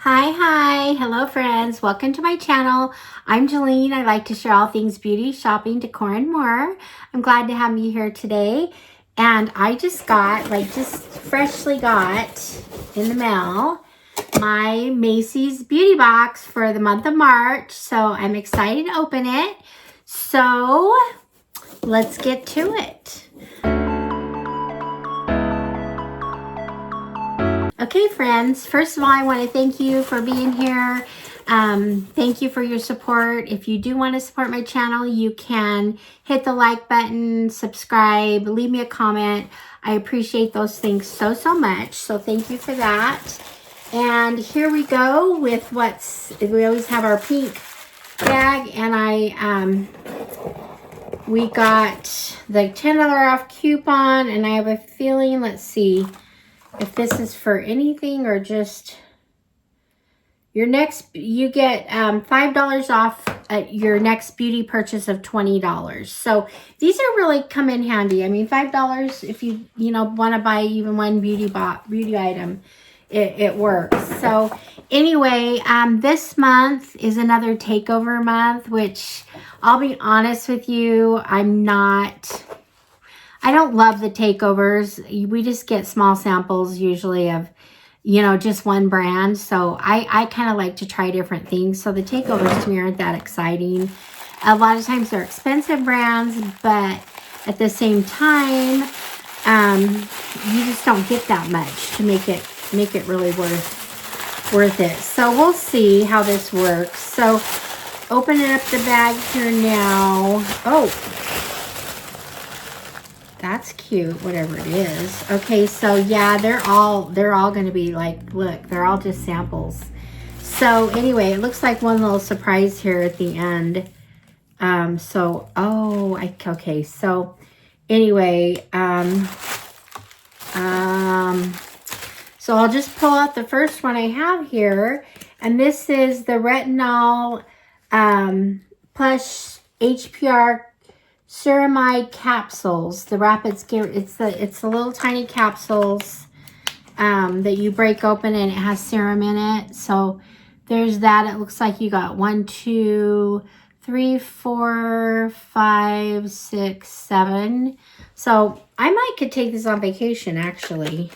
Hi, hello friends, welcome to my channel. I'm Jolene. I like to share all things beauty, shopping, decor, and more. I'm glad to have you here today. And I just freshly got in the mail my Macys beauty box for the month of March. So I'm excited to open it. So let's get to it. Okay, friends, first of all, I want to thank you for being here. Thank you for your support. If you do want to support my channel, you can hit the like button, subscribe, leave me a comment. I appreciate those things so much. So thank you for that. And here we go with we always have our pink bag, and we got the $10 off coupon, and I have a feeling, let's see if this is for anything or just your next, you get $5 off at your next beauty purchase of $20. So these are really come in handy. I mean, $5 if you want to buy even one beauty item, it works. So anyway, this month is another takeover month, which I'll be honest with you, I don't love the takeovers. We just get small samples usually of, just one brand. So I kind of like to try different things. So the takeovers to me aren't that exciting. A lot of times they're expensive brands, but at the same time, you just don't get that much to make it really worth it. So we'll see how this works. So opening up the bag here now. Oh, that's cute, whatever it is. Okay, so yeah, they're all going to be like, look, they're all just samples. So anyway, it looks like one little surprise here at the end. Okay, so anyway, so I'll just pull out the first one I have here, and this is the retinol plus HPR ceramide capsules, the rapid skin. It's the little tiny capsules that you break open, and it has serum in it. So there's that. It looks like you got 1, 2, 3, 4, 5, 6, 7. So I could take this on vacation actually.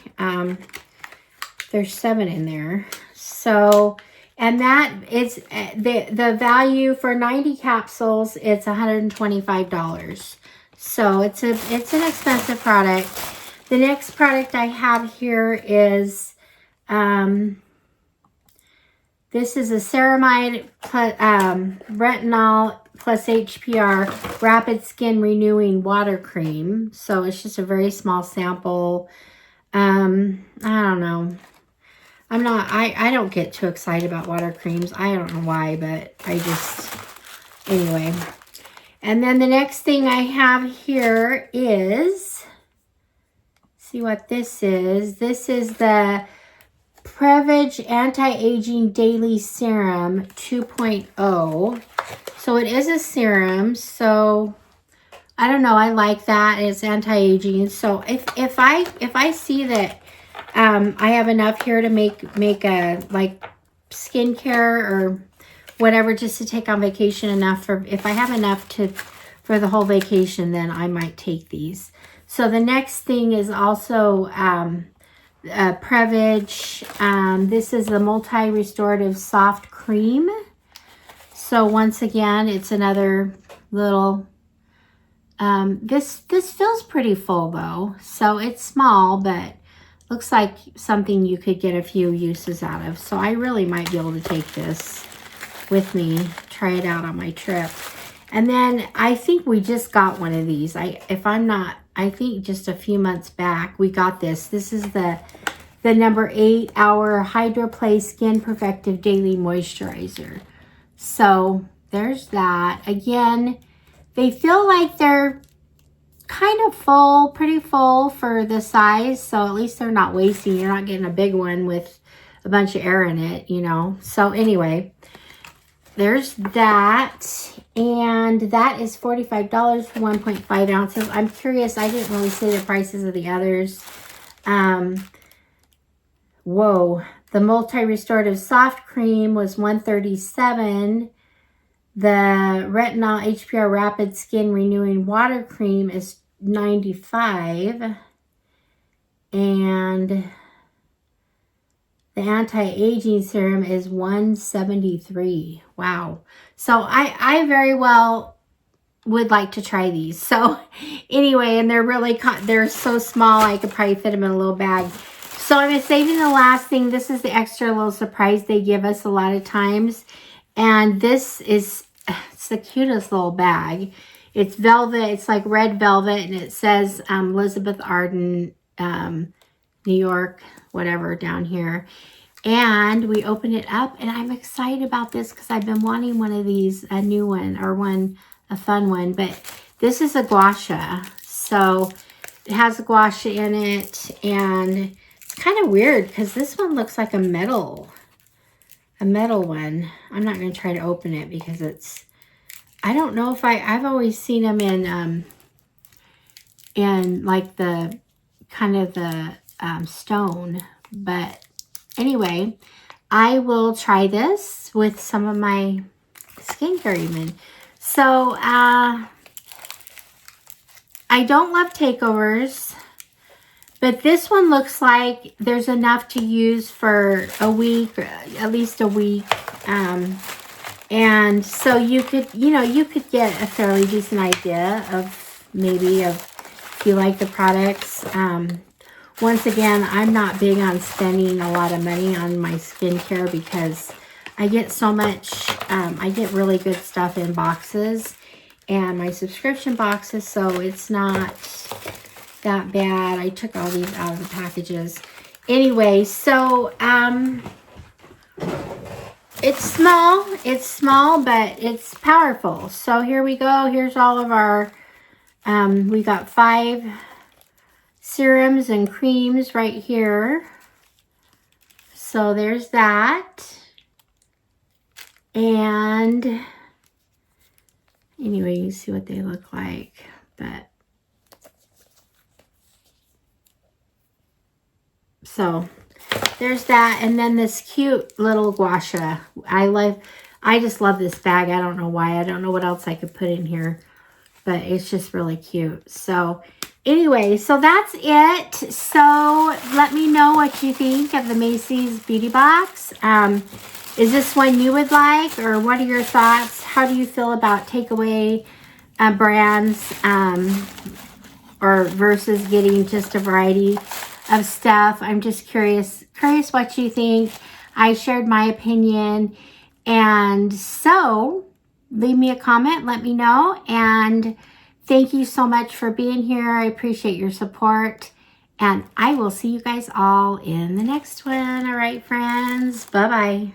There's 7 in there. So, and that is the value for 90 capsules. It's $125. So it's an expensive product. The next product I have here is this is a ceramide retinol plus HPR rapid skin renewing water cream. So it's just a very small sample. I don't know. I don't get too excited about water creams. I don't know why, but anyway. And then the next thing I have here is, see what this is. This is the Prevage Anti-Aging Daily Serum 2.0. So it is a serum. So I don't know. I like that. It's anti-aging. So if I see that I have enough here to make a like skincare or whatever, just to take on vacation, if I have enough for the whole vacation, then I might take these. So the next thing is also Prevage. This is the multi-restorative soft cream. So once again, it's another little this feels pretty full though. So it's small, but looks like something you could get a few uses out of. So I really might be able to take this with me, try it out on my trip. And then I think we just got one of these. I think just a few months back we got this. This is the number 8 Hour Hydro Play Skin Perfective Daily Moisturizer. So there's that. Again, they feel like they're kind of full, pretty full for the size. So at least they're not wasting. You're not getting a big one with a bunch of air in it, So anyway, there's that. And that is $45 for 1.5 ounces. I'm curious. I didn't really see the prices of the others. Whoa, The multi-restorative soft cream was $137. The retinol HPR rapid skin renewing water cream is $95. And the anti-aging serum is $173. Wow. So I very well would like to try these. So anyway, and they're so small, I could probably fit them in a little bag. So I'm saving the last thing. This is the extra little surprise they give us a lot of times. And this is, it's the cutest little bag. It's velvet. It's like red velvet. And it says Elizabeth Arden, New York, whatever, down here. And we open it up. And I'm excited about this because I've been wanting one of these, a new one, or a fun one. But this is a gua sha. So it has a gua sha in it. And it's kind of weird because this one looks like a metal one. I'm not going to try to open it because it's, I don't know if I've always seen them in like the kind of the stone. But anyway, I will try this with some of my skincare even. So I don't love takeovers, but this one looks like there's enough to use for a week, or at least a week. And so you could get a fairly decent idea of if you like the products. Once again, I'm not big on spending a lot of money on my skincare because I get so much, I get really good stuff in boxes and my subscription boxes, so it's not that bad. I took all these out of the packages. Anyway, so it's small, but it's powerful. So here we go. Here's all of our, we got 5 serums and creams right here. So there's that. And anyway, you see what they look like, but so there's that. And then this cute little gua sha. I just love this bag. I don't know why. I don't know what else I could put in here, but it's just really cute. So anyway, so that's it. So let me know what you think of the Macys Beauty Box. Is this one you would like, or what are your thoughts? How do you feel about takeaway brands or versus getting just a variety of stuff? I'm just curious what you think. I shared my opinion, and so leave me a comment, let me know, and thank you so much for being here. I appreciate your support, and I will see you guys all in the next one. All right, friends, bye-bye.